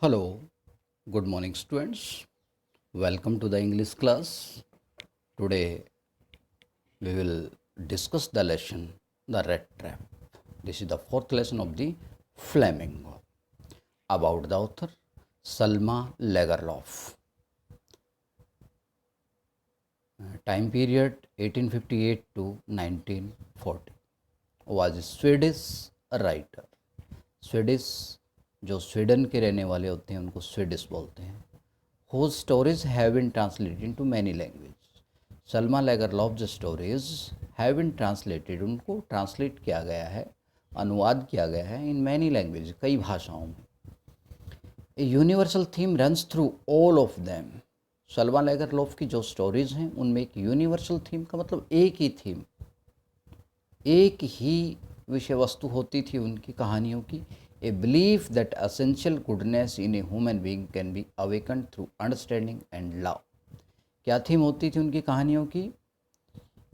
Hello, good morning, students. Welcome to the English class. Today we will discuss the lesson The Red Trap. This is the fourth lesson of the Flamingo about the author Salma Lagerlof. Time period 1858 to 1940. Was a Swedish writer. Swedish जो Sweden के रहने वाले होते हैं उनको Swedish बोलते हैं. whose stories have been translated into many languages. Salma लेगरलॉफ जो स्टोरीज हैव बीन ट्रांसलेटेड उनको ट्रांसलेट किया गया है, अनुवाद किया गया है इन मैनी लैंग्वेज, कई भाषाओं में. A universal theme runs through all of them. Selma Lagerlof की जो स्टोरीज हैं उनमें एक यूनिवर्सल थीम का मतलब एक ही थीम, एक ही विषय वस्तु होती थी उनकी कहानियों की. A belief that essential goodness in a human being can be awakened through understanding and love. क्या थीम होती थी उनकी कहानियों की?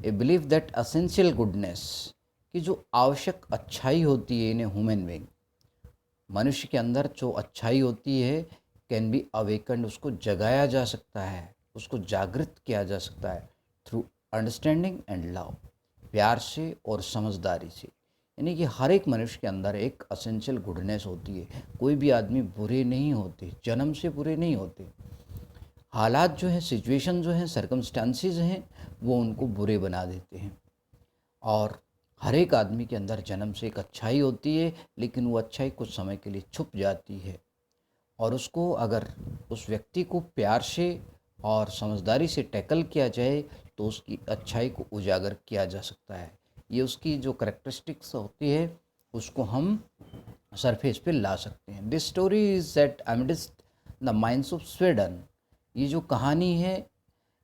A belief that essential goodness, कि जो आवश्यक अच्छाई होती है इन ए ह्यूमन बीइंग, मनुष्य के अंदर जो अच्छाई होती है, कैन बी अवेकन्ड, उसको जगाया जा सकता है, उसको जागृत किया जा सकता है थ्रू अंडरस्टैंडिंग एंड लव, प्यार से और समझदारी से. यानी कि हर एक मनुष्य के अंदर एक असेंशियल गुडनेस होती है. कोई भी आदमी बुरे नहीं होते, जन्म से बुरे नहीं होते. हालात जो हैं, सिचुएशन जो हैं, सर्कमस्टांसिस हैं, वो उनको बुरे बना देते हैं. और हर एक आदमी के अंदर जन्म से एक अच्छाई होती है, लेकिन वो अच्छाई कुछ समय के लिए छुप जाती है. और उसको अगर उस व्यक्ति को प्यार से और समझदारी से टैकल किया जाए तो उसकी अच्छाई को उजागर किया जा सकता है. ये उसकी जो करेक्टरिस्टिक्स होती है उसको हम सरफेस पे ला सकते हैं. This story is set amidst the mines of Sweden. ये जो कहानी है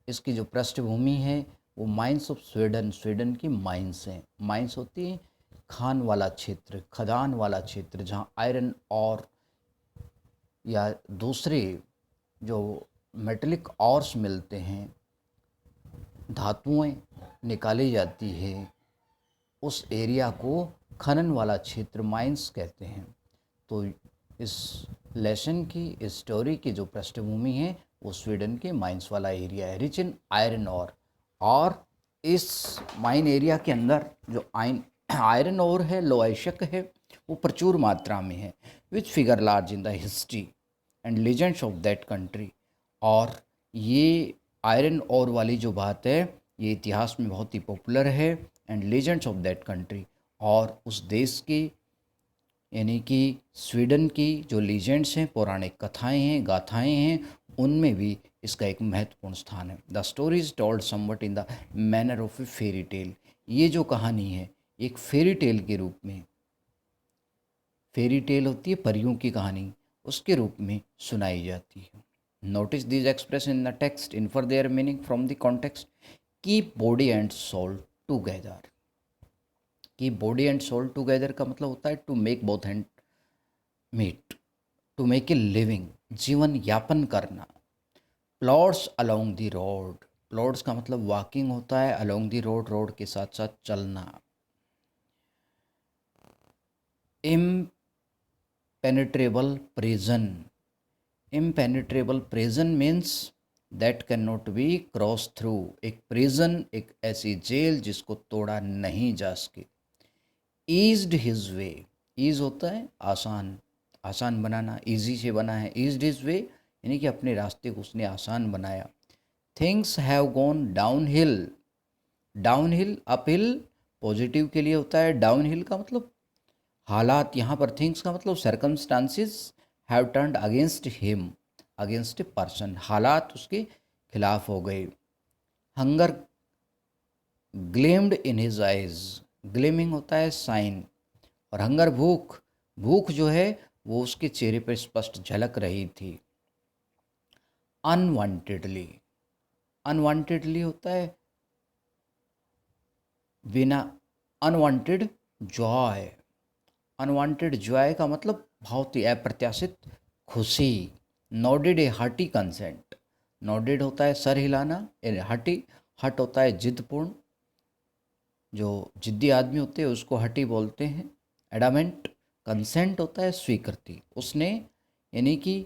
इसकी जो पृष्ठभूमि है वो माइंस ऑफ स्वीडन, स्वीडन की माइंस हैं. माइंस होती है खान वाला क्षेत्र, खदान वाला क्षेत्र, जहाँ आयरन और या दूसरे जो मेटलिक ऑर्स मिलते हैं, धातुएं निकाली जाती है, उस एरिया को खनन वाला क्षेत्र माइंस कहते हैं. तो इस लेसन की, इस स्टोरी की जो पृष्ठभूमि है वो स्वीडन के माइंस वाला एरिया है, रिच इन आयरन ओर. और इस माइन एरिया के अंदर जो आयरन ओर है, लोहाइशक है, वो प्रचुर मात्रा में है. Which figure large in the history and legends of that country. और ये आयरन ओर वाली जो बात है ये इतिहास में बहुत ही पॉपुलर है. And legends of that country, और उस देश की यानी कि स्वीडन की जो लीजेंड्स हैं, पौराणिक कथाएं हैं, गाथाएं हैं, उनमें भी इसका एक महत्वपूर्ण स्थान है. The story is told somewhat in the manner of A fairy tale. ये जो कहानी है एक फेरी टेल के रूप में, फेरी टेल होती है परियों की कहानी, उसके रूप में सुनाई जाती है. Notice these expression in the text, infer their meaning from the context. Keep body and soul together. कि बॉडी एंड सोल टुगेदर का मतलब होता है to make both hand meet, to make a living, जीवन यापन करना. Plods along the road. Plods का मतलब वॉकिंग होता है, अलोंग द रोड, रोड के साथ साथ चलना. Impenetrable prison. Impenetrable prison means that can not be cross through. एक प्रिजन, एक ऐसी जेल जिसको तोड़ा नहीं जा सके. Eased his way. ईज होता है आसान, आसान बनाना, ईजी से बना है. ईज्ड हिज वे यानी कि अपने रास्ते को उसने आसान बनाया. Things have gone down hill. Down hill, up hill positive के लिए होता है, डाउन हिल का मतलब हालात. यहाँ पर थिंग्स का मतलब circumstances have turned against him, against a person. हालात उसके खिलाफ हो गए. Hunger gleamed in his eyes. Gleaming होता है साइन, और हंगर भूख, भूख जो है वो उसके चेहरे पर स्पष्ट झलक रही थी. अनवांटेडली. अनवांटेडली होता है बिना. Unwanted Joy. अनवांटेड जॉय का मतलब बहुत ही अप्रत्याशित खुशी. नोडेड ए हार्टी कंसेंट. नोडेड होता है सर हिलाना, हार्टी, हट होता है जिद्दपूर्ण, जो जिद्दी आदमी होते हैं उसको हटी बोलते हैं. एडामेंट, कंसेंट होता है स्वीकृति. उसने यानी कि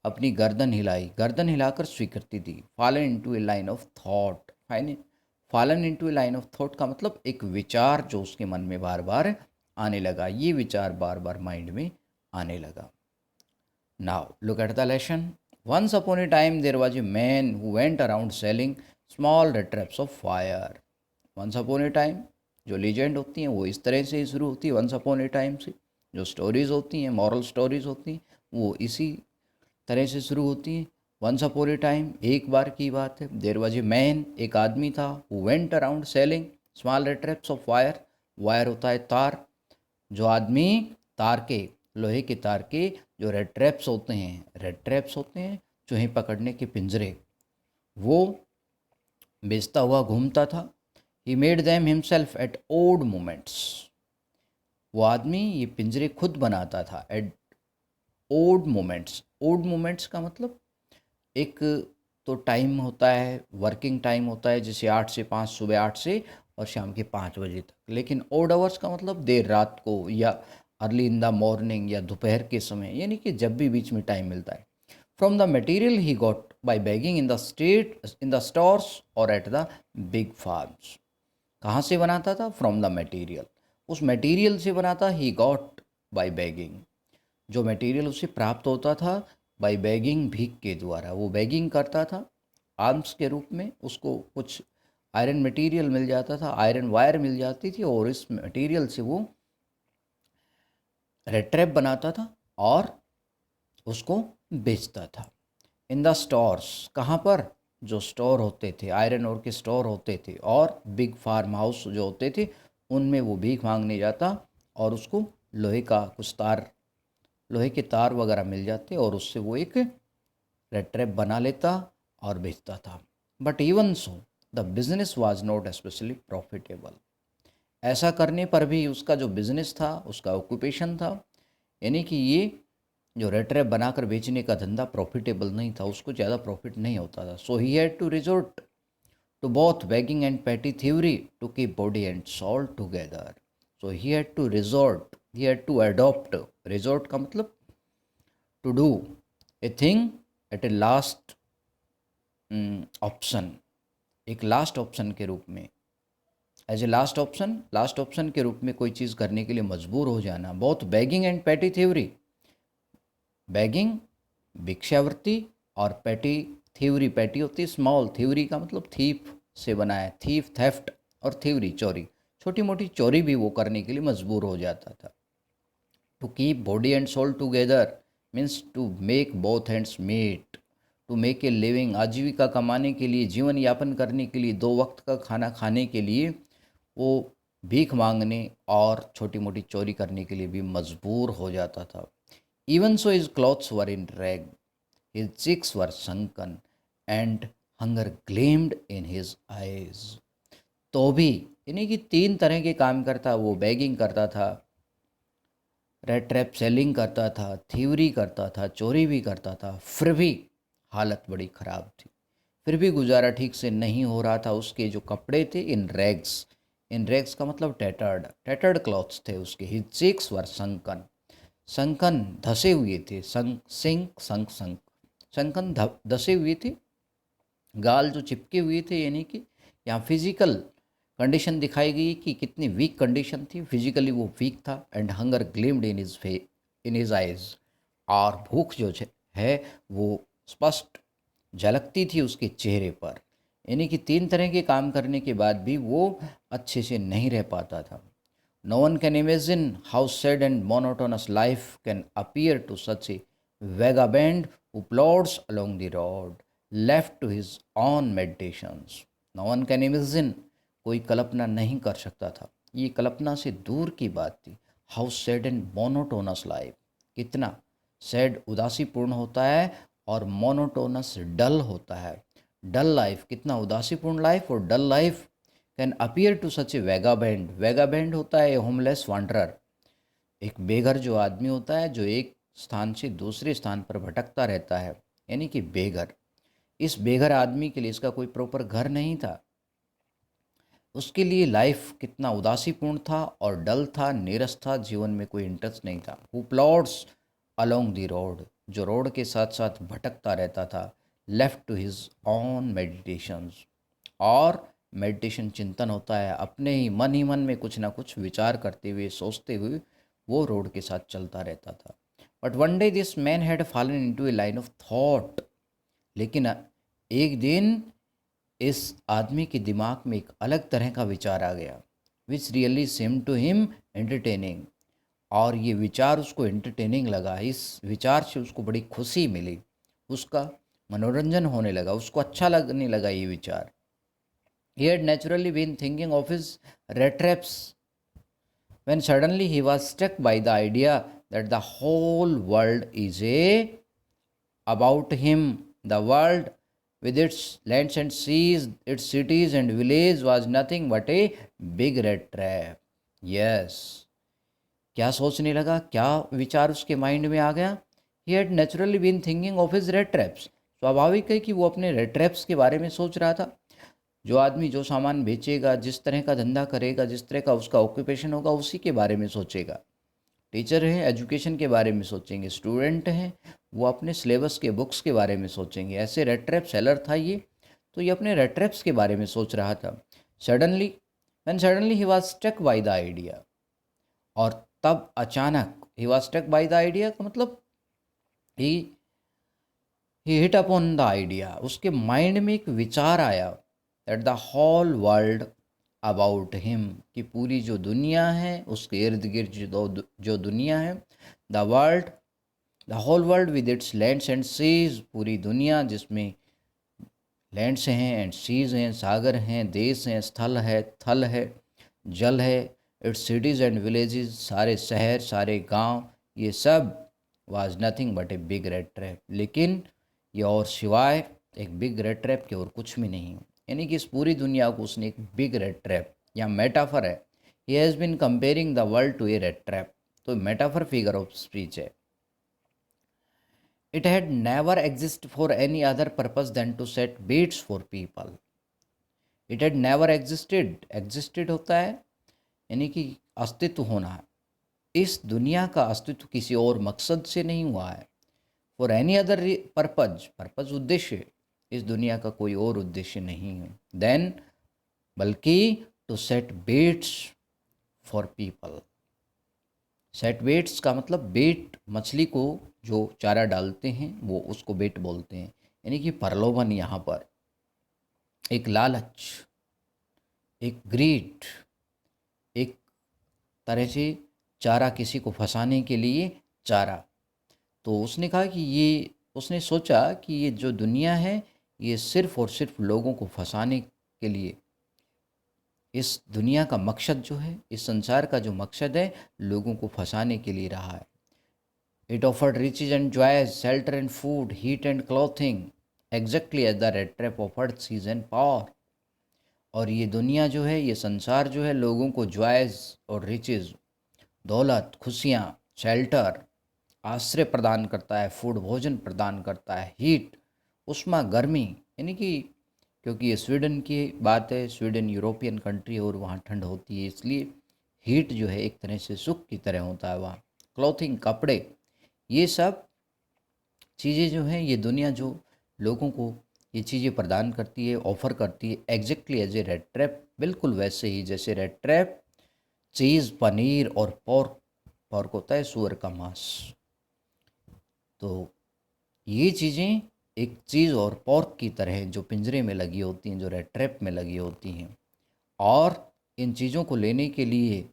अपनी गर्दन हिलाई, गर्दन हिलाकर स्वीकृति दी। Fallen into a line of thought, fallen into a line of thought का मतलब एक विचार जो उसके मन में बार बार आने लगा, ये विचार बार बार माइंड में आने लगा। Now look at the lesson. Once upon a time there was a man who went around selling small red traps of fire. Once upon a time, जो लीजेंड होती हैं वो इस तरह से ही शुरू होती है, वंस अपॉन ए टाइम से। जो स्टोरीज़ होती हैं, मॉरल स्टोरीज़ होती हैं, वो इसी तरह से शुरू होती हैं। वंस अपॉन ए टाइम, एक बार की बात है, देयर वाज ए मैन, एक आदमी था, who went around selling small red traps of wire. Wire होता है तार, जो आदमी तार के, लोहे के तार के जो रेड ट्रैप्स होते हैं, रेड ट्रैप्स होते हैं चूहे पकड़ने के पिंजरे, वो बेचता हुआ घूमता था। He made them himself at odd moments. वो आदमी ये पिंजरे खुद बनाता था at odd moments. Odd moments का मतलब एक तो टाइम होता है, वर्किंग टाइम होता है, जैसे 8 से 5, सुबह 8 से और शाम के 5 बजे तक। लेकिन ओड आवर्स का मतलब देर रात को या अर्ली इन द मॉर्निंग या दोपहर के समय, यानी कि जब भी बीच में टाइम मिलता है। From the material he got by begging in the street, in the stores और एट द बिग फार्म्स। कहाँ से बनाता था? फ्रॉम द मटेरियल, उस मटेरियल से बनाता। ही गॉट बाय बैगिंग, जो मटेरियल उसे प्राप्त होता था बाय बैगिंग, भीख के द्वारा। वो बैगिंग करता था आर्म्स के रूप में, उसको कुछ आयरन मटेरियल मिल जाता था, आयरन वायर मिल जाती थी, और इस मटेरियल से वो रेड ट्रैप बनाता था और उसको बेचता था। इन द स्टोर्स, कहाँ पर? जो स्टोर होते थे, आयरन ओर के स्टोर होते थे, और बिग फार्म हाउस जो होते थे उनमें वो भीख मांगने जाता और उसको लोहे का कुछ तार, लोहे के तार वगैरह मिल जाते और उससे वो एक रेड ट्रैप बना लेता और बेचता था। But even so the business was not specially profitable. ऐसा करने पर भी उसका जो बिजनेस था, उसका ऑक्यूपेशन था, यानी कि ये जो रेड ट्रैप बनाकर बेचने का धंधा प्रॉफिटेबल नहीं था, उसको ज़्यादा प्रॉफिट नहीं होता था। So he had to resort to both begging and petty thievery to keep body and soul together. So he had to resort, he had to adopt, resort का मतलब to do a thing at a last option, एक last option के रूप में, as a last option, last option के रूप में कोई चीज़ करने के लिए मजबूर हो जाना। Both begging and petty thievery, begging भिक्षावृत्ति और पैटी थ्योरी, पैटी होती है स्मॉल, थ्योरी का मतलब थीफ से बना है, थीफ, थेफ्ट, और थ्योरी चोरी, छोटी मोटी चोरी भी वो करने के लिए मजबूर हो जाता था। To keep body and soul together means to make both hands meet, to make a living, आजीविका कमाने के लिए, जीवन यापन करने के लिए, 2 वक्त का खाना खाने के लिए वो भीख मांगने और छोटी मोटी चोरी करने के लिए भी मजबूर हो जाता था। Even so his clothes were in rag, his cheeks were sunken and hunger gleamed in his eyes. तो भी, यानी कि 3 तरह के काम करता वो, बैगिंग करता था, रेड ट्रैप सेलिंग करता था, थ्योरी करता था, चोरी भी करता था, फिर भी हालत बड़ी ख़राब थी, फिर भी गुजारा ठीक से नहीं हो रहा था। उसके जो कपड़े थे इन रैग्स, इन रैग्स का मतलब टैटर्ड, टैटर्ड क्लॉथ्स थे उसके। हिज चीक्स वर संकन, संकन धसे हुए थे, सिंक संक संक, संकन धसे हुए थे, गाल जो चिपके हुए थे, यानी कि यहाँ फिजिकल कंडीशन दिखाई गई कि कितनी वीक कंडीशन थी, फिजिकली वो वीक था। And hunger gleamed in his eyes, और भूख जो है वो स्पष्ट झलकती थी उसके चेहरे पर। यानी कि 3 तरह के काम करने के बाद भी वो अच्छे से नहीं रह पाता था। No one can imagine how sad and monotonous life can appear to such a vagabond who plods along the road left to his own meditations. No one can imagine, कोई कल्पना नहीं कर सकता था, ये कल्पना से दूर की बात थी। How sad and monotonous life, कितना सैड उदासीपूर्ण होता है और मोनोटोनस डल होता है। डल लाइफ, कितना उदासीपूर्ण लाइफ और dull life can appear to such a vagabond, vagabond होता है होमलेस वांडरर, एक बेघर जो आदमी होता है जो एक स्थान से दूसरे स्थान पर भटकता रहता है, यानी कि बेघर। इस बेघर आदमी के लिए इसका कोई प्रॉपर घर नहीं था, उसके लिए लाइफ कितना उदासीपूर्ण था और डल था, नीरस था, जीवन में कोई इंटरेस्ट नहीं था। Who plods along the road, जो रोड के साथ साथ भटकता रहता था, left to his own meditations, और मेडिटेशन चिंतन होता है, अपने ही मन में कुछ ना कुछ विचार करते हुए, सोचते हुए वो रोड के साथ चलता रहता था। But one day this man had fallen into a line of thought, लेकिन एक दिन इस आदमी के दिमाग में एक अलग तरह का विचार आ गया, which really seemed to him entertaining, और ये विचार उसको एंटरटेनिंग लगा, इस विचार से उसको बड़ी खुशी मिली, उसका मनोरंजन होने लगा, उसको अच्छा लगने लगा ये विचार। He had naturally been thinking of his rat traps when suddenly he was struck by the idea that the whole world is about him. The world, with its lands and seas, its cities and villages, was nothing but a big rat trap. Yes. क्या सोचने लगा, क्या विचार उसके mind में आ गया? He had naturally been thinking of his rat traps. स्वाभाविक है कि वो अपने rat traps के बारे में सोच रहा था। जो आदमी जो सामान बेचेगा, जिस तरह का धंधा करेगा, जिस तरह का उसका ऑक्यूपेशन होगा, उसी के बारे में सोचेगा। टीचर हैं, एजुकेशन के बारे में सोचेंगे। स्टूडेंट हैं, वो अपने सिलेबस के बुक्स के बारे में सोचेंगे। ऐसे रेड ट्रैप सेलर था ये, तो ये अपने रेड ट्रैप्स के बारे में सोच रहा था। Suddenly he was struck by the idea, और तब अचानक, he was struck by the idea का मतलब he hit upon the idea, उसके माइंड में एक विचार आया, that the whole world about him, कि पूरी जो दुनिया है, उसके इर्द गिर्द जो दुनिया है, the whole world with its lands and seas, पूरी दुनिया जिसमें लैंड्स हैं एंड सीज हैं, सागर हैं, देश हैं, स्थल है, थल है, जल है, इट्स सिटीज़ एंड विलेजेस, सारे शहर, सारे गांव, ये सब was nothing but a big red trap, लेकिन ये और सिवाय एक बिग रेड ट्रैप के और कुछ भी नहीं। यानी कि इस पूरी दुनिया को उसने एक बिग रेड ट्रैप, या मेटाफर है, he has been comparing the world to a red trap, तो मेटाफर फिगर ऑफ स्पीच है। It had never exist for any other purpose than to set baits for people. It had never existed होता है यानी कि अस्तित्व होना है। इस दुनिया का अस्तित्व किसी और मकसद से नहीं हुआ है। फॉर एनी अदर पर्पज उद्देश्य, इस दुनिया का कोई और उद्देश्य नहीं है देन, बल्कि to set baits for people. Set baits का मतलब बेट, मछली को जो चारा डालते हैं वो उसको बेट बोलते हैं, यानी कि प्रलोभन, यहाँ पर एक लालच, एक ग्रीड, एक तरह से चारा, किसी को फंसाने के लिए चारा। तो उसने कहा कि ये, उसने सोचा कि ये जो दुनिया है ये सिर्फ़ और सिर्फ लोगों को फंसाने के लिए, इस दुनिया का मकसद जो है, इस संसार का जो मकसद है, लोगों को फंसाने के लिए रहा है। It offered riches and joys, shelter and food, heat and clothing, exactly as the red trap offered cheese and power. और ये दुनिया जो है, ये संसार जो है, लोगों को जॉयज और रिचेज, दौलत, खुशियाँ, शेल्टर, आश्रय प्रदान करता है, फूड, भोजन प्रदान करता है, हीट, उष्मा, गर्मी, यानी कि क्योंकि ये स्वीडन की बात है, स्वीडन यूरोपियन कंट्री और वहाँ ठंड होती है, इसलिए हीट जो है एक तरह से सुख की तरह होता है वहाँ। क्लॉथिंग, कपड़े, ये सब चीज़ें जो हैं, ये दुनिया जो लोगों को ये चीज़ें प्रदान करती है, ऑफ़र करती है, exactly as a red trap, बिल्कुल वैसे ही जैसे रेड ट्रैप चीज़, पनीर और पोर्क होता है, सूअर का मांस। तो ये चीज़ें एक चीज़ और पोर्क की तरह जो पिंजरे में लगी होती हैं, जो रेड ट्रैप में लगी होती हैं, और इन चीज़ों को लेने के लिए,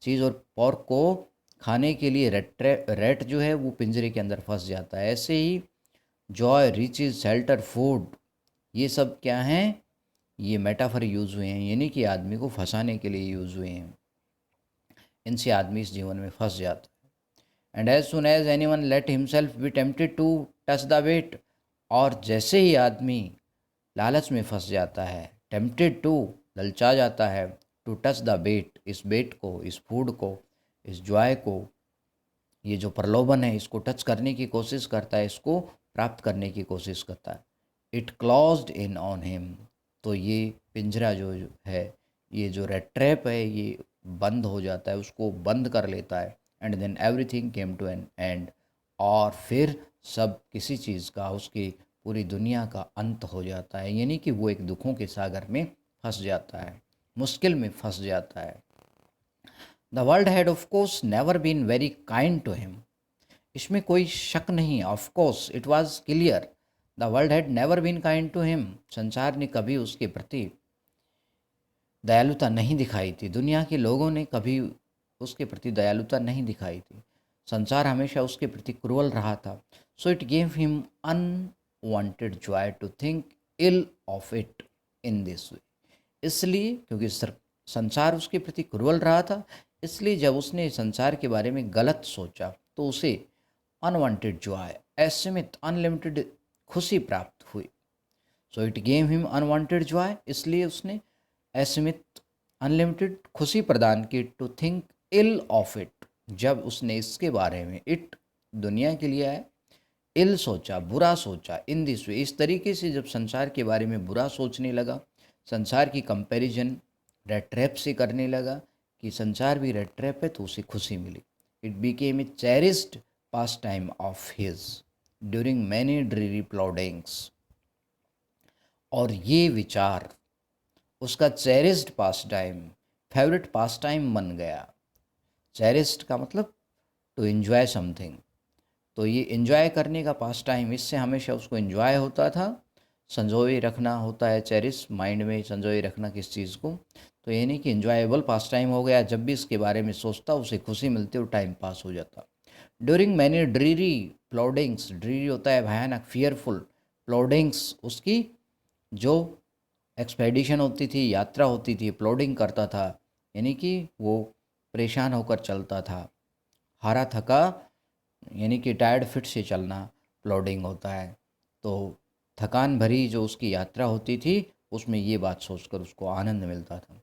चीज़ और पोर्क को खाने के लिए रेट जो है वो पिंजरे के अंदर फंस जाता है। ऐसे ही जॉय, रिचेज, शेल्टर, फूड, ये सब क्या हैं, ये मेटाफर यूज़ हुए हैं, यानी कि आदमी को फंसाने के लिए यूज़ हुए हैं। इनसे आदमी इस जीवन में फंस जाता है। And as soon as any one let himself be tempted to touch the bait, और जैसे ही आदमी लालच में फंस जाता है, टेम्पटेड टू, ललचा जाता है, टू टच द बेट, इस बेट को, इस फूड को, इस जॉय को, ये जो प्रलोभन है, इसको टच करने की कोशिश करता है, इसको प्राप्त करने की कोशिश करता है। It closed in on him, तो ये पिंजरा जो है, ये जो रेड ट्रैप है, ये बंद हो जाता है, उसको बंद कर लेता है। And then everything came to an end, और फिर सब किसी चीज़ का, उसकी पूरी दुनिया का अंत हो जाता है, यानी कि वो एक दुखों के सागर में फंस जाता है, मुश्किल में फंस जाता है। The world had of course never been very kind to him. इसमें कोई शक नहीं, of course it was clear, the world had never been kind to him. संसार ने कभी उसके प्रति दयालुता नहीं दिखाई थी, दुनिया के लोगों ने कभी उसके प्रति दयालुता नहीं दिखाई थी। संसार हमेशा उसके प्रति क्रूअल रहा था। So it gave him unwanted joy to think ill of it in this way. इसलिए क्योंकि संसार उसके प्रति क्रूअल रहा था, इसलिए जब उसने संसार के बारे में गलत सोचा तो उसे अनवांटेड जॉय, असीमित अनलिमिटेड खुशी प्राप्त हुई। So it gave him unwanted joy, इसलिए उसने असीमित अनलिमिटेड खुशी प्रदान की to think ill of it, जब उसने इसके बारे में, इट दुनिया के लिए है, इल सोचा, बुरा सोचा, इन दिस वे, इस तरीके से जब संसार के बारे में बुरा सोचने लगा, संसार की कंपैरिजन रेड ट्रैप से करने लगा कि संसार भी रेड ट्रैप है, तो उसे खुशी मिली। It became a cherished pastime of his during many dreary ploddings. और ये विचार उसका cherished pastime, favourite pastime बन गया। चेरिस्ड का मतलब टू एंजॉय समथिंग, तो ये एंजॉय करने का पास टाइम, इससे हमेशा उसको एंजॉय होता था। संजोए रखना होता है चेरिश, माइंड में संजोए रखना किस चीज़ को, तो ये नहीं कि एंजॉयबल पास टाइम हो गया, जब भी इसके बारे में सोचता उसे खुशी मिलती और टाइम पास हो जाता। ड्यूरिंग मैनी ड्रीरी प्लॉडिंग्स, ड्रीरी होता है भयानक, फियरफुल, प्लॉडिंग्स उसकी जो एक्सपेडिशन होती थी, यात्रा होती थी, प्लॉडिंग करता था, यानी कि वो परेशान होकर चलता था, हारा थका, यानी कि टायर्ड फिट से चलना प्लॉडिंग होता है। तो थकान भरी जो उसकी यात्रा होती थी, उसमें ये बात सोचकर उसको आनंद मिलता था।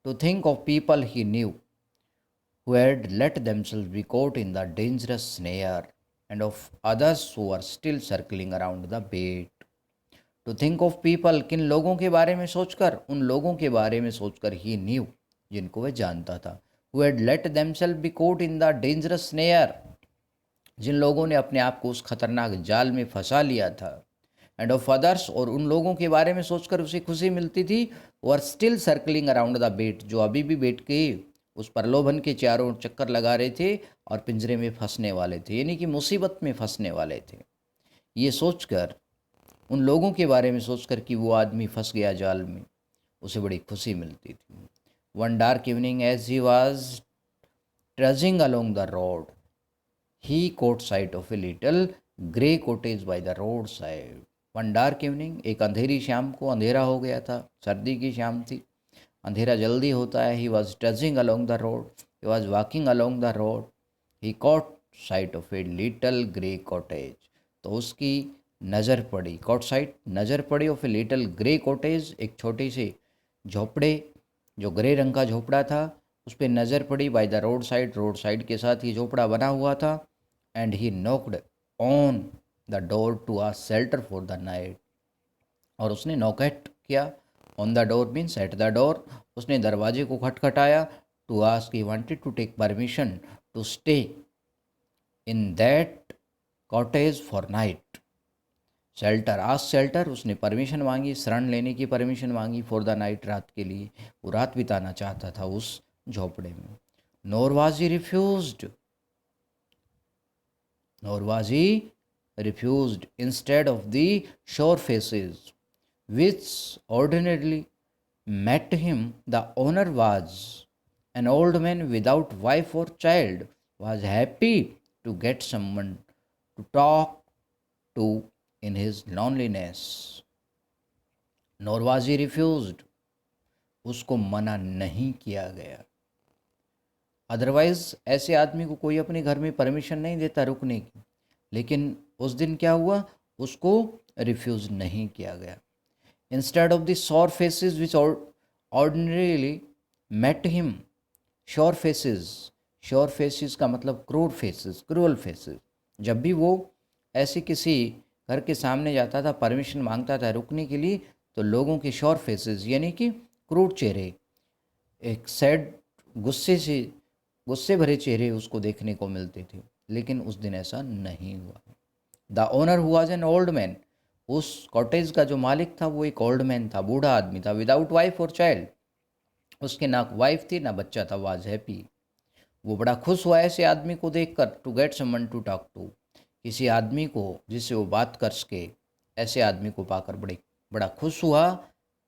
To think of people he knew who had let themselves be caught in the dangerous snare, and of others who were still circling around the bait. To think of people, किन लोगों के बारे में सोचकर, उन लोगों के बारे में सोचकर ही न्यू, जिनको वह जानता था, who had let themselves be caught in the dangerous snare, जिन लोगों ने अपने आप को उस खतरनाक जाल में फंसा लिया था, एंड ऑफ अदर्स, और उन लोगों के बारे में सोचकर उसे खुशी मिलती थी, were still circling around the bait, जो अभी भी बेट के उस प्रलोभन के चारों चक्कर लगा रहे थे और पिंजरे में फंसने वाले थे, यानी कि मुसीबत में फंसने वाले थे। ये सोचकर, उन लोगों के बारे में सोचकर कि वो आदमी फंस गया जाल में, उसे बड़ी खुशी मिलती थी। One dark evening as he was trudging along the road, he caught sight of a little grey cottage by the roadside. One dark evening, एक अंधेरी शाम को, अंधेरा हो गया था, सर्दी की शाम थी, अंधेरा जल्दी होता है। He was trudging along the road, he was walking along the road, he caught sight of a little grey cottage, तो उसकी नज़र पड़ी, कॉट साइट नज़र पड़ी, of a little grey cottage, एक छोटी सी झोपड़े, जो ग्रे रंग का झोपड़ा था, उस पर नज़र पड़ी। By the road side, road side के साथ ही झोपड़ा बना हुआ था। And he knocked on the door to आ शेल्टर फॉर द नाइट, और उसने नॉकेट किया, on the door means at the door, उसने दरवाजे को खटखटाया, to ask, he wanted to take permission to stay in that cottage for night. Shelter, ask shelter, उसने permission मांगी, शरण लेने की परमिशन मांगी, फॉर द नाइट, रात के लिए, वो रात बिताना चाहता था उस झोपड़े में। Nor was he refused, nor was he refused. Instead of the shore faces which ordinarily met him, the owner was an old man without wife or child, was happy to get someone to talk to in his loneliness. Nor was he refused, उसको मना नहीं किया गया। Otherwise ऐसे आदमी को कोई अपने घर में परमिशन नहीं देता रुकने की, लेकिन उस दिन क्या हुआ, उसको रिफ्यूज़ नहीं किया गया। Instead of the sour faces which ordinarily met him, sour faces, sour faces का मतलब क्रूर फेसेस, क्रूअल फेसेस, जब भी वो ऐसे किसी घर के सामने जाता था, परमिशन मांगता था रुकने के लिए, तो लोगों के शोर फेसेस यानी कि क्रूर चेहरे, एक सैड, गुस्से भरे चेहरे उसको देखने को मिलते थे, लेकिन उस दिन ऐसा नहीं हुआ। The owner who was an old man, उस कॉटेज का जो मालिक था वो एक ओल्ड मैन था, बूढ़ा आदमी था, विदाउट वाइफ और चाइल्ड, उसके ना वाइफ थी ना बच्चा था, वाज हैप्पी, वो बड़ा खुश हुआ ऐसे आदमी को देखकर, to get someone to talk to, किसी आदमी को जिससे वो बात कर सके, ऐसे आदमी को पाकर बड़ा खुश हुआ,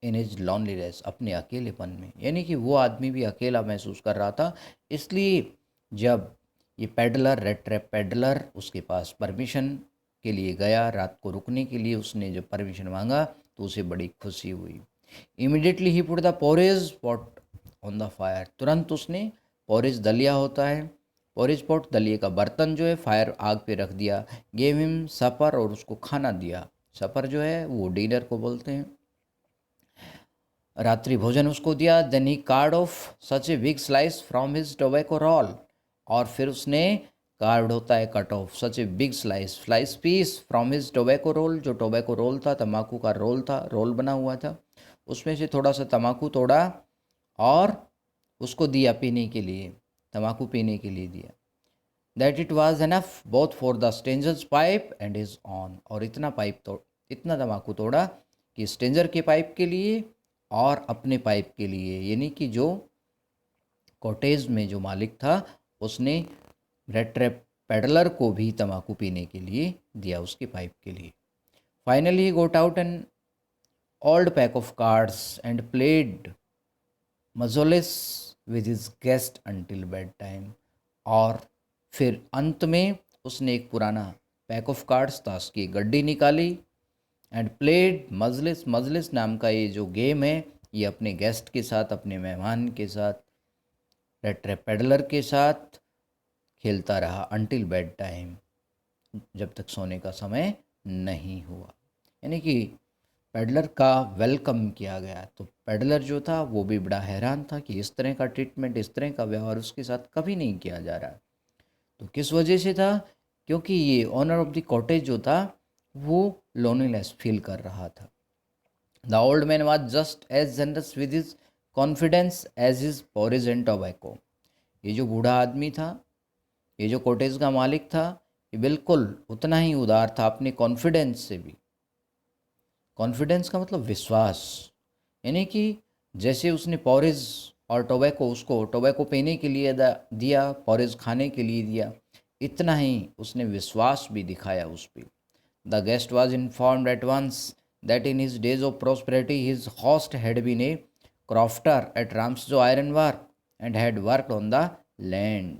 इन हिज लॉनलीनेस, अपने अकेलेपन में, यानी कि वो आदमी भी अकेला महसूस कर रहा था। इसलिए जब ये पेडलर, रेड ट्रैप पेडलर उसके पास परमिशन के लिए गया, रात को रुकने के लिए उसने जब परमिशन मांगा तो उसे बड़ी खुशी हुई। Immediately he put the porridge pot on the fire, तुरंत उसने, पोरेज दलिया होता है, पोरेज पॉट दलिए का बर्तन जो है, फायर आग पे रख दिया। गेव हिम सपर, और उसको खाना दिया। सपर जो है वो डिनर को बोलते हैं, रात्रि भोजन उसको दिया। Then he card off such a big slice from his tobacco roll, और फिर उसने, कार्ड होता है cut off, such a big slice, slice piece from his tobacco roll, जो टोबैको रोल था, तम्बाकू का रोल था, रोल बना हुआ था, उसमें से थोड़ा सा तम्बाकू तोड़ा और उसको दिया पीने के लिए, तम्बाकू पीने के लिए दिया। That it was enough both for the strangers pipe and his on, और इतना तम्बाकू तोड़ा कि स्ट्रेंजर के पाइप के लिए और अपने पाइप के लिए, यानी कि जो कॉटेज में जो मालिक था उसने रेड ट्रैप पेडलर को भी तम्बाकू पीने के लिए दिया, उसके पाइप के लिए। Finally he got out an old pack of cards and played mjolis with his guest until bedtime, और फिर अंत में उसने एक पुराना पैक ऑफ कार्ड्स था, उसकी एक गड्डी निकाली, एंड प्लेड मजलिस, मजलिस नाम का ये जो गेम है, ये अपने गेस्ट के साथ, अपने मेहमान के साथ, रेड ट्रैप पेडलर के साथ खेलता रहा अंटिल बेड टाइम, जब तक सोने का समय नहीं हुआ। यानी कि पेडलर का वेलकम किया गया, तो पेडलर जो था वो भी बड़ा हैरान था कि इस तरह का ट्रीटमेंट, इस तरह का व्यवहार उसके साथ कभी नहीं किया जा रहा। तो किस वजह से था? क्योंकि ये ओनर ऑफ द कॉटेज जो था वो लोनलीनेस फील कर रहा था। The old man was just as generous with his confidence as his porridge and tobacco, ये जो बूढ़ा आदमी था, ये जो कॉटेज का मालिक था, ये बिल्कुल उतना ही उदार था अपने कॉन्फिडेंस से भी। कॉन्फिडेंस का मतलब विश्वास, यानी कि जैसे उसने पोरेज और टोबैको, उसको टोबैको पीने के लिए दिया, पोरेज खाने के लिए दिया, इतना ही उसने विश्वास भी दिखाया उस पर। The guest was informed at once that in his days of prosperity his host had been a crofter at Ramsjo iron work and had worked on the land.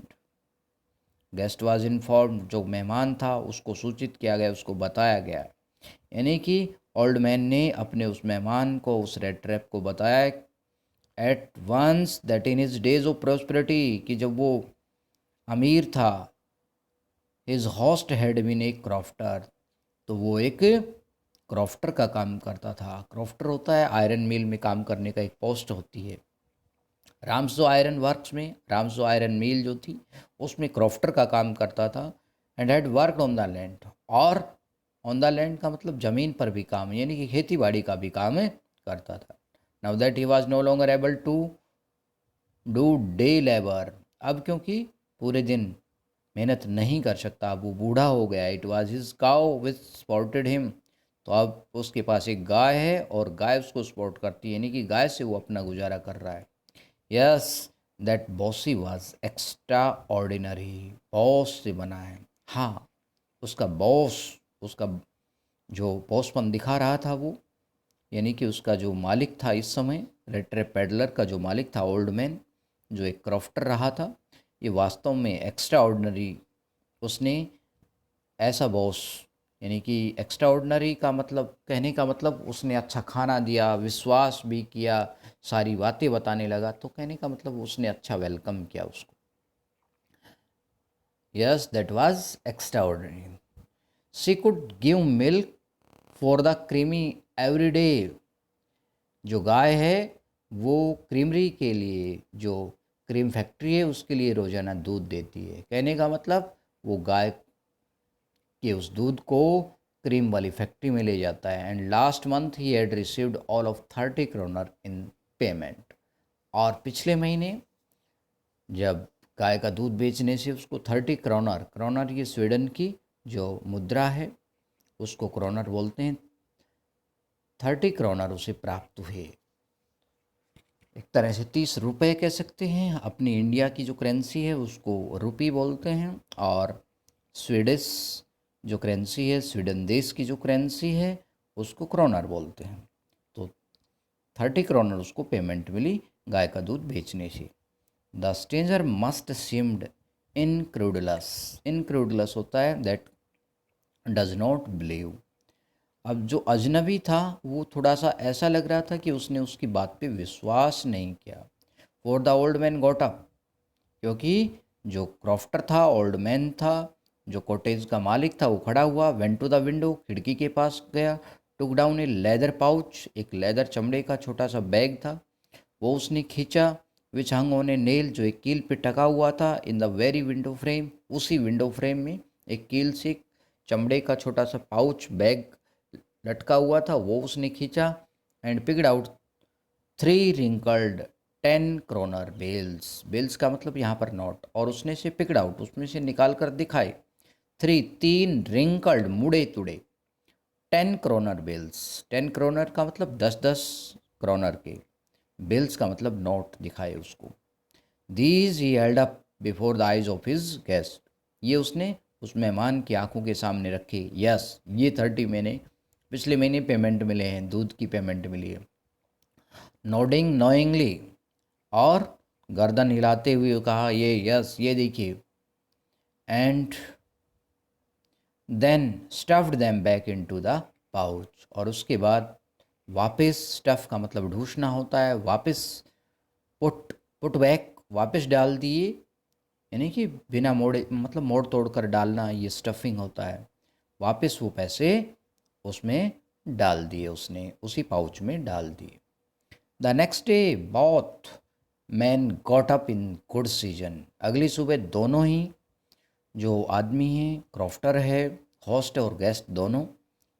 Guest was informed, जो मेहमान था उसको सूचित किया गया, उसको बताया गया, यानी कि ओल्ड मैन ने अपने उस मेहमान को, उस रेड ट्रैप को बताया at once that in his days of prosperity, कि जब वो अमीर था, his host had been a crofter, तो वो एक क्रॉफ्टर का काम करता था। क्रॉफ्टर होता है आयरन मिल में काम करने का एक पोस्ट होती है। राम्सो आयरन वर्क्स में, राम्सो आयरन मिल जो थी उसमें क्रॉफ्टर का काम करता था। And had worked on the land, और ऑन द लैंड का मतलब ज़मीन पर भी काम, यानी कि खेती बाड़ी का भी काम करता था। Now that he was no longer able to do day labour, अब क्योंकि पूरे दिन मेहनत नहीं कर सकता, अब वो बूढ़ा हो गया। It was his cow which supported him, तो अब उसके पास एक गाय है और गाय उसको सपोर्ट करती है, यानी कि गाय से वो अपना गुजारा कर रहा है। Yes, that bossy was extra ordinary, boss से बना है। हाँ, उसका बॉस, उसका जो बॉसपन दिखा रहा था वो, यानी कि उसका जो मालिक था इस समय, रेड ट्रैप पेडलर का जो मालिक था, ओल्ड मैन, जो एक क्रॉफ्टर रहा था, ये वास्तव में एक्स्ट्रा ऑर्डिनरी, उसने ऐसा बॉस, यानी कि एक्स्ट्रा ऑर्डिनरी का मतलब, कहने का मतलब उसने अच्छा खाना दिया, विश्वास भी किया, सारी बातें बताने लगा, तो कहने का मतलब उसने अच्छा वेलकम किया उसको। Yes, that was extra ordinary. She could give milk for the creamy every day, जो गाय है वो क्रीमरी के लिए, जो क्रीम फैक्ट्री है उसके लिए रोज़ाना दूध देती है। कहने का मतलब वो गाय के उस दूध को क्रीम वाली फैक्ट्री में ले जाता है। And last month he had received all of 30 kronor in payment, और पिछले महीने जब गाय का दूध बेचने से उसको 30 क्रोनर, क्रोनर ये स्वीडन की जो मुद्रा है, उसको क्रोनर बोलते हैं। 30 क्रोनर उसे प्राप्त हुए। एक तरह से 30 रुपये कह सकते हैं। अपनी इंडिया की जो करेंसी है उसको रुपी बोलते हैं, और स्वीडिश जो करेंसी है, स्वीडन देश की जो करेंसी है, उसको क्रोनर बोलते हैं। तो 30 क्रोनर उसको पेमेंट मिली गाय का दूध बेचने से। The stranger must seemed incredulous. Incredulous होता है दैट डज नॉट बिलीव। अब जो अजनबी था वो थोड़ा सा ऐसा लग रहा था कि उसने उसकी बात पे विश्वास नहीं किया। For the old man got up, क्योंकि जो क्रॉफ्टर था, ओल्ड मैन था, जो कॉटेज का मालिक था, वो खड़ा हुआ। वेंट टू द विंडो, खिड़की के पास गया। टुक डाउन ए लेदर पाउच, एक लेदर चमड़े का छोटा सा बैग था, वो उसने खींचा। विच हंग ऑन ए नेल, जो एक कील पे टका हुआ था। In the very window frame, उसी विंडो फ्रेम में एक कील से चमड़े का छोटा सा पाउच बैग लटका हुआ था, वो उसने खींचा। And picked out 3 wrinkled 10 kronor bills. Bills का मतलब यहाँ पर नोट, और उसने से पिक्ड आउट, उसमें से निकाल कर दिखाए। 3 रिंकल्ड मुड़े तुड़े 10 क्रोनर बेल्स। 10 क्रोनर का मतलब 10-10 क्रोनर के, बेल्स का मतलब नोट दिखाए उसको। These he held up before the eyes of his guest. ये उसने उस मेहमान की आंखों के सामने रखे। यस, ये 30 मैंने पिछले महीने पेमेंट मिले हैं, दूध की पेमेंट मिली है। नोडिंग नोइंगली, और गर्दन हिलाते हुए कहा, ये यस, ये देखिए। And then stuffed them back into the pouch, और उसके बाद वापस, स्टफ का मतलब ढूंसना होता है, वापस पुट पुट बैक, वापस डाल दिए, यानी कि बिना मोड़े, मतलब मोड़ तोड़ कर डालना, ये स्टफिंग होता है। वापस वो पैसे उसमें डाल दिए, उसने उसी पाउच में डाल दिए। The next day both man got up in good season. अगली सुबह दोनों ही जो आदमी हैं, क्रॉफ्टर है, होस्ट और गेस्ट, दोनों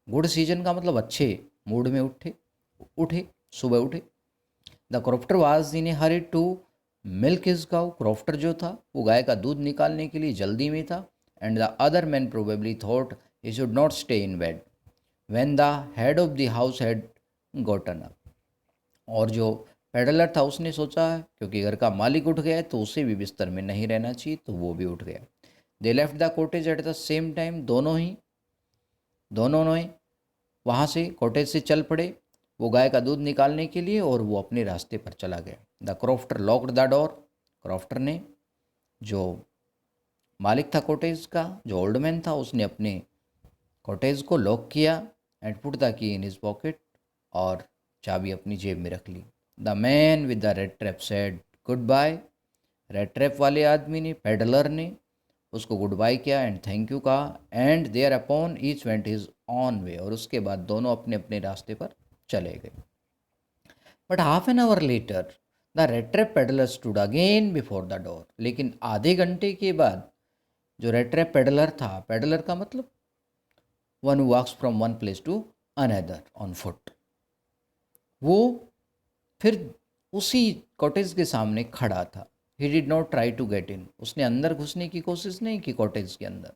गुड सीजन का मतलब अच्छे मूड में उठे उठे सुबह उठे। The crofter was in a hurry to milk his cow. Crofter जो था वो गाय का दूध निकालने के लिए जल्दी में था। And the other man probably thought he should not stay in bed when the head of the house had Gotan up. और जो पेडलर था उसने सोचा, क्योंकि घर का मालिक उठ गया है तो उसे भी बिस्तर में नहीं रहना चाहिए, तो वो भी उठ गया। They left the cottage at the same time. दोनों ने वहाँ से कॉटेज से चल पड़े वो गाय का दूध निकालने के लिए, और वो अपने रास्ते पर चला गया। The crofter locked the door. Crofter ने, जो मालिक था कॉटेज का, जो ओल्ड मैन था, उसने अपने कॉटेज को लॉक किया। And put the key in his pocket, और चाबी अपनी जेब में रख ली। The man with the red trap said goodbye. Red trap वाले आदमी ने, पेडलर ने, उसको गुड बाय किया एंड थैंक यू कहा। And thereupon each went his on way, और उसके बाद दोनों अपने अपने रास्ते पर चले गए। But half an hour later the red trap peddler stood again before the door. लेकिन आधे घंटे के बाद जो रेड ट्रैप पेडलर था, पेडलर का मतलब one who walks from one place to another on foot, वो फिर उसी कॉटेज के सामने खड़ा था। He did not try to get in. उसने अंदर घुसने की कोशिश नहीं की कॉटेज के अंदर।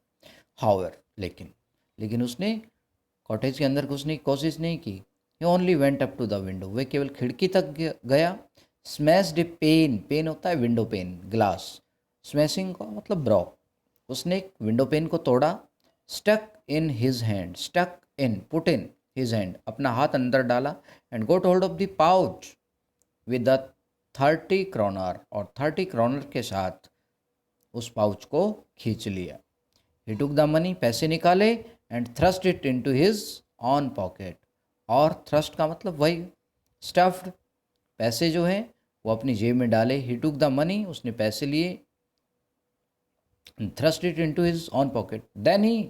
हाउएवर, लेकिन उसने कॉटेज के अंदर घुसने की कोशिश नहीं की। He only went up to the window. वह केवल खिड़की तक गया। स्मैश्ड ए पेन। पेन होता है विंडो पेन, ग्लास। स्मैशिंग का मतलब ब्रोक। उसने एक विंडो पेन को तोड़ा। Stuck in his hand, stuck in, put in his hand, अपना हाथ अंदर डाला। And got hold of the pouch with the 30 kronor, और 30 क्रोनर के साथ उस पाउच को खींच लिया। ही टुक द मनी, पैसे निकाले। And thrust it into his own pocket. और थ्रस्ट का मतलब वही स्टफ्ड, पैसे जो हैं वो अपनी जेब में डाले। ही टुक द मनी, उसने पैसे लिए। Thrust it into his own pocket. Then he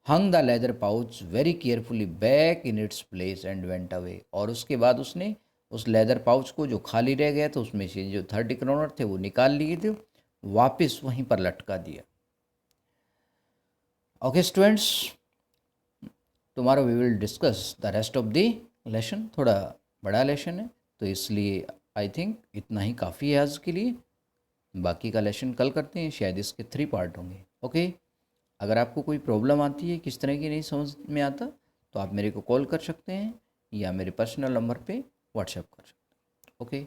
hung the leather pouch very carefully back in its place and went away. और उसके बाद उसने उस लेदर पाउच को, जो खाली रह गया था, उसमें से जो 30 क्रोनर थे वो निकाल लिए थे, वापस वहीं पर लटका दिया। Okay students, tomorrow we will discuss the rest of the lesson. थोड़ा बड़ा लेसन है तो इसलिए आई थिंक इतना ही काफ़ी है आज के लिए। बाकी का लेसन कल करते हैं, शायद इसके 3 पार्ट होंगे। ओके, अगर आपको कोई प्रॉब्लम आती है, किस तरह की नहीं समझ में आता, तो आप मेरे को कॉल कर सकते हैं या मेरे पर्सनल नंबर पे व्हाट्सएप कर सकते हैं। ओके।